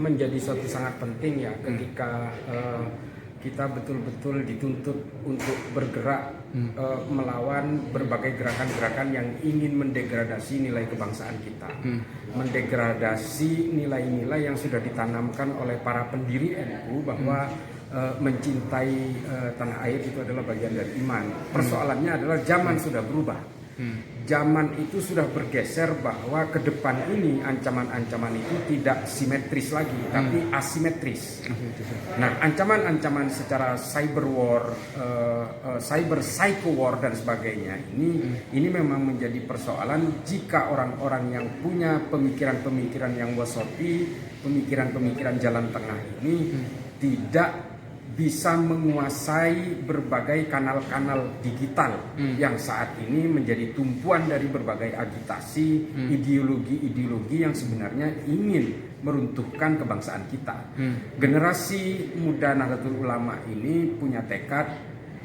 menjadi suatu sangat penting ya ketika kita betul-betul dituntut untuk bergerak melawan berbagai gerakan-gerakan yang ingin mendegradasi nilai kebangsaan kita, mendegradasi nilai-nilai yang sudah ditanamkan oleh para pendiri NU bahwa mencintai tanah air itu adalah bagian dari iman. Persoalannya adalah zaman sudah berubah. Zaman itu sudah bergeser bahwa ke depan ini ancaman-ancaman itu tidak simetris lagi, tapi asimetris. Nah, ancaman-ancaman secara cyber war, cyber psycho war dan sebagainya ini memang menjadi persoalan jika orang-orang yang punya pemikiran-pemikiran yang wasati, pemikiran-pemikiran jalan tengah ini tidak bisa menguasai berbagai kanal-kanal digital yang saat ini menjadi tumpuan dari berbagai agitasi, ideologi-ideologi yang sebenarnya ingin meruntuhkan kebangsaan kita. Generasi muda Nahdlatul Ulama ini punya tekad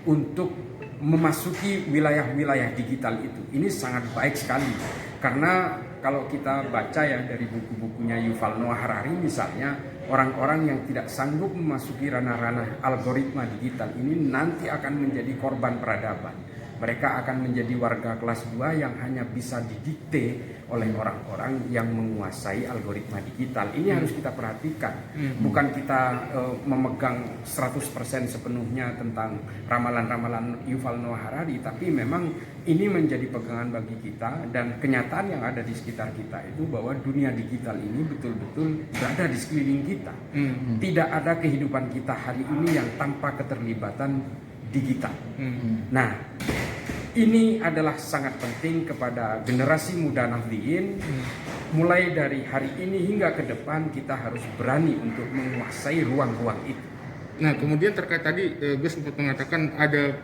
untuk memasuki wilayah-wilayah digital itu. Ini sangat baik sekali karena kalau kita baca ya dari buku-bukunya Yuval Noah Harari misalnya, orang-orang yang tidak sanggup memasuki ranah-ranah algoritma digital ini nanti akan menjadi korban peradaban. Mereka akan menjadi warga kelas 2 yang hanya bisa didikte oleh orang-orang yang menguasai algoritma digital. Ini harus kita perhatikan. Bukan kita memegang 100% sepenuhnya tentang ramalan-ramalan Yuval Noah Harari, tapi memang ini menjadi pegangan bagi kita dan kenyataan yang ada di sekitar kita itu bahwa dunia digital ini betul-betul berada di sekeliling kita. Tidak ada kehidupan kita hari ini yang tanpa keterlibatan digital. Nah, ini adalah sangat penting kepada generasi muda Nahdliyin. Mulai dari hari ini hingga ke depan kita harus berani untuk menguasai ruang-ruang itu. Nah, kemudian terkait tadi Gus sempat mengatakan ada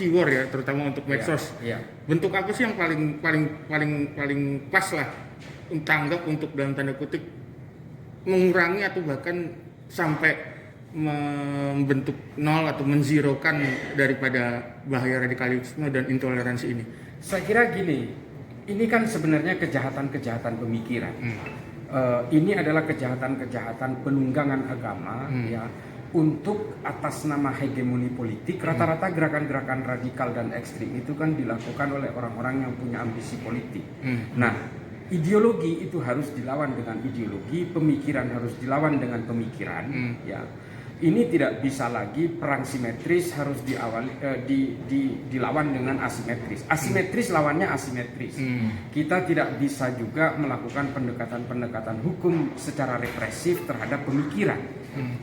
war ya, terutama untuk medsos. Ya. Bentuk apa sih yang paling pas lah tanggap untuk dalam tanda kutip mengurangi atau bahkan sampai membentuk nol atau menzirokan daripada bahaya radikalisme dan intoleransi ini? Saya kira gini, ini kan sebenarnya kejahatan-kejahatan pemikiran. Ini adalah kejahatan-kejahatan penunggangan agama ya untuk atas nama hegemoni politik. Rata-rata gerakan-gerakan radikal dan ekstrim itu kan dilakukan oleh orang-orang yang punya ambisi politik. Nah, ideologi itu harus dilawan dengan ideologi, pemikiran harus dilawan dengan pemikiran ya. Ini tidak bisa lagi perang simetris, harus dilawan dengan asimetris. Asimetris lawannya asimetris. Kita tidak bisa juga melakukan pendekatan-pendekatan hukum secara represif terhadap pemikiran.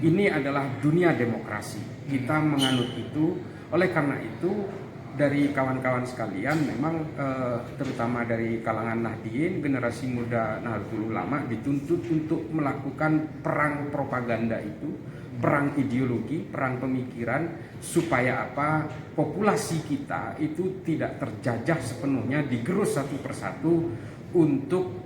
Ini adalah dunia demokrasi. Kita menganut itu. Oleh karena itu, dari kawan-kawan sekalian memang terutama dari kalangan Nahdliyin, generasi muda Nahdlatul Ulama dituntut untuk melakukan perang propaganda itu, perang ideologi, perang pemikiran, supaya apa? Populasi kita itu tidak terjajah sepenuhnya, digerus satu persatu untuk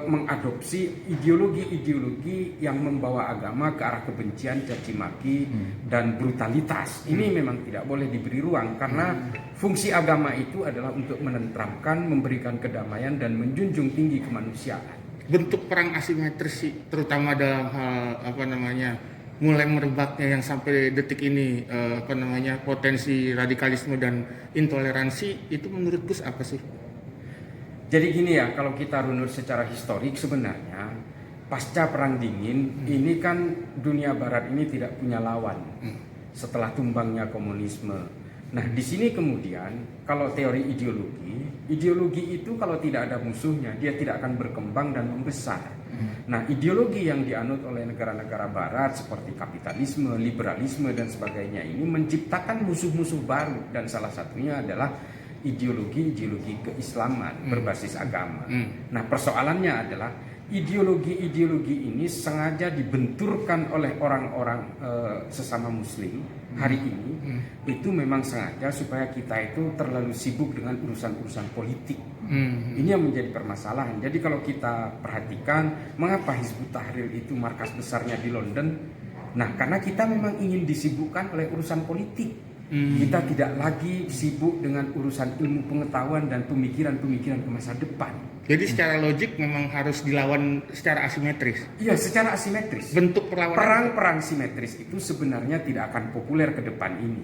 mengadopsi ideologi-ideologi yang membawa agama ke arah kebencian, caci maki dan brutalitas. Ini memang tidak boleh diberi ruang karena fungsi agama itu adalah untuk menenteramkan, memberikan kedamaian dan menjunjung tinggi kemanusiaan. Bentuk perang asimetris sih, terutama dalam hal mulai merebaknya yang sampai detik ini potensi radikalisme dan intoleransi itu menurut Gus apa sih? Jadi gini ya, kalau kita runut secara historik sebenarnya pasca Perang Dingin ini kan dunia Barat ini tidak punya lawan setelah tumbangnya komunisme. Nah, di sini kemudian kalau teori ideologi itu kalau tidak ada musuhnya dia tidak akan berkembang dan membesar. Nah, ideologi yang dianut oleh negara-negara Barat seperti kapitalisme, liberalisme dan sebagainya ini menciptakan musuh-musuh baru dan salah satunya adalah ideologi keislaman berbasis agama. Nah, persoalannya adalah ideologi ini sengaja dibenturkan oleh orang-orang sesama muslim hari ini. Itu memang sengaja supaya kita itu terlalu sibuk dengan urusan-urusan politik. Ini yang menjadi permasalahan. Jadi kalau kita perhatikan mengapa Hizbut Tahrir itu markas besarnya di London. Nah, karena kita memang ingin disibukkan oleh urusan politik. Kita tidak lagi sibuk dengan urusan ilmu pengetahuan dan pemikiran-pemikiran ke masa depan. Jadi secara logik memang harus dilawan secara asimetris. Iya, secara asimetris. Bentuk perlawanan Perang-perang simetris itu sebenarnya tidak akan populer ke depan ini.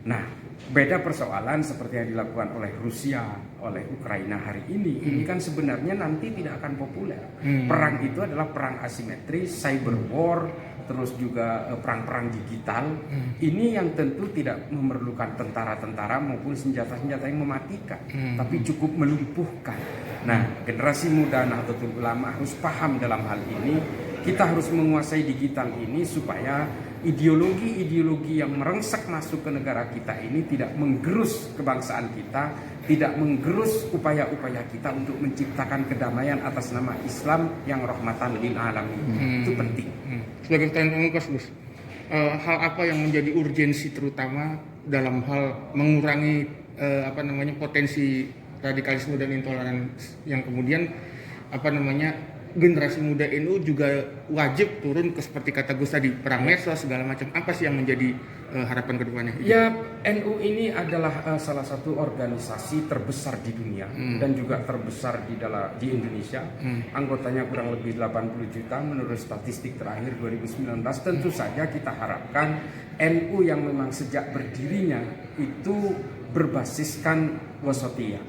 Nah, beda persoalan seperti yang dilakukan oleh Rusia, oleh Ukraina hari ini. Ini kan sebenarnya nanti tidak akan populer. Perang itu adalah perang asimetris, cyber war, terus juga perang-perang digital. Ini yang tentu tidak memerlukan tentara-tentara maupun senjata-senjata yang mematikan, tapi cukup melumpuhkan. Nah, generasi muda Nahdlatul Ulama harus paham dalam hal ini. Kita harus menguasai digital ini supaya ideologi-ideologi yang merengsek masuk ke negara kita ini tidak menggerus kebangsaan kita, tidak menggerus upaya-upaya kita untuk menciptakan kedamaian atas nama Islam yang rahmatan lil alamin. Itu penting. Sebagai pertanyaan pamungkas, Gus, hal apa yang menjadi urgensi terutama dalam hal mengurangi potensi radikalisme dan intoleransi yang kemudian generasi muda NU juga wajib turun ke seperti kata Gus tadi, perang medsos segala macam. Apa sih yang menjadi harapan kedepannya? Ya, NU ini adalah salah satu organisasi terbesar di dunia dan juga terbesar di Indonesia. Anggotanya kurang lebih 80 juta menurut statistik terakhir 2019. Tentu saja kita harapkan NU yang memang sejak berdirinya itu berbasiskan wasatiyah,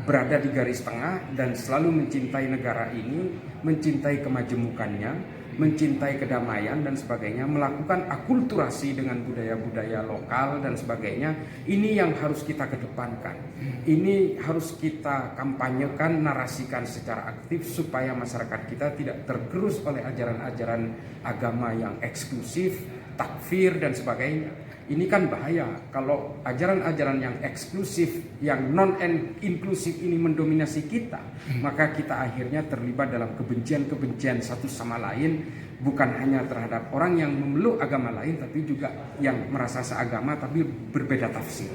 berada di garis tengah dan selalu mencintai negara ini, mencintai kemajemukannya, mencintai kedamaian dan sebagainya, melakukan akulturasi dengan budaya-budaya lokal dan sebagainya. Ini yang harus kita kedepankan. Ini harus kita kampanyekan, narasikan secara aktif supaya masyarakat kita tidak tergerus oleh ajaran-ajaran agama yang eksklusif, takfir dan sebagainya. Ini kan bahaya kalau ajaran-ajaran yang eksklusif, yang non-inklusif ini mendominasi kita, maka kita akhirnya terlibat dalam kebencian-kebencian satu sama lain, bukan hanya terhadap orang yang memeluk agama lain, tapi juga yang merasa seagama tapi berbeda tafsir.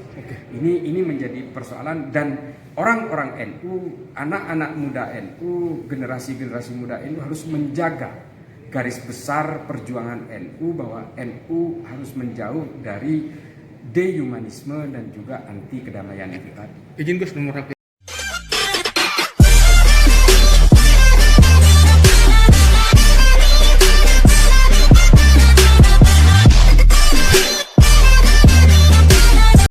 Ini menjadi persoalan, dan orang-orang NU, anak-anak muda NU, generasi-generasi muda NU harus menjaga garis besar perjuangan NU, bahwa NU harus menjauh dari dehumanisme dan juga anti kedamaian itu tadi. Izin Gus, nomor HP